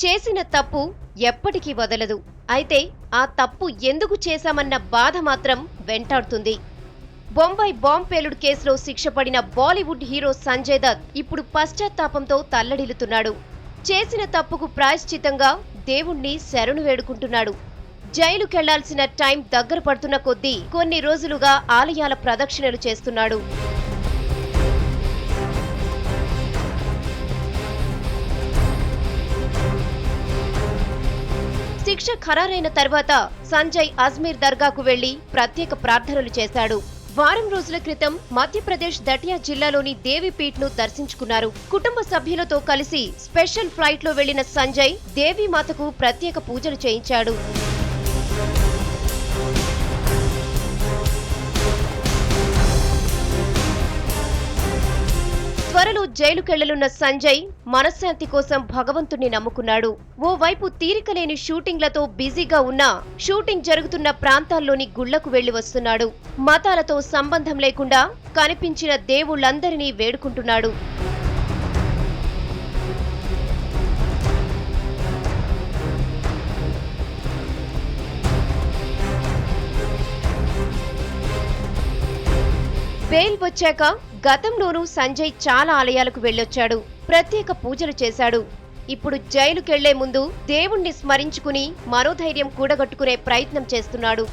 చేసిన తప్పు ఎప్పటికీ వదలదు. అయితే ఆ తప్పు ఎందుకు చేశామన్న బాధ మాత్రం వెంటాడుతుంది. బొంబాయి బాంబ్ పేలుడు కేసులో శిక్ష పడిన బాలీవుడ్ హీరో సంజయ్ దత్ ఇప్పుడు పశ్చాత్తాపంతో తల్లడిల్లుతున్నాడు. చేసిన తప్పుకు ప్రాయశ్చిత్తంగా దేవుణ్ణి శరణు వేడుకుంటున్నాడు. జైలుకెళ్లాల్సిన టైం దగ్గర పడుతున్న కొద్దీ కొన్ని రోజులుగా ఆలయాల ప్రదక్షిణలు చేస్తున్నాడు. శిక్ష ఖరారైన తర్వాత సంజయ్ అజ్మీర్ దర్గాకు వెళ్లి ప్రత్యేక ప్రార్థనలు చేశాడు. వారం రోజుల క్రితం మధ్యప్రదేశ్ దటియా జిల్లాలోని దేవీపీఠ్ ను దర్శించుకున్నారు. కుటుంబ సభ్యులతో కలిసి స్పెషల్ ఫ్లైట్ లో వెళ్లిన సంజయ్ దేవీమాతకు ప్రత్యేక పూజలు చేయించాడు. త్వరలో జైలుకెళ్లనున్న సంజయ్ మనశ్శాంతి కోసం భగవంతుణ్ణి నమ్ముకున్నాడు. ఓవైపు తీరికలేని షూటింగ్లతో బిజీగా ఉన్నా షూటింగ్ జరుగుతున్న ప్రాంతాల్లోని గుళ్లకు వెళ్లి వస్తున్నాడు. మతాలతో సంబంధం లేకుండా కనిపించిన దేవుళ్లందరినీ వేడుకుంటున్నాడు. బెయిల్ వచ్చాక గతంలోనూ సంజయ్ చాలా ఆలయాలకు వెళ్ళొచ్చాడు. ప్రత్యేక పూజలు చేశాడు. ఇప్పుడు జైలుకెళ్లే ముందు దేవుణ్ణి స్మరించుకుని మనోధైర్యం కూడగట్టుకునే ప్రయత్నం చేస్తున్నాడు.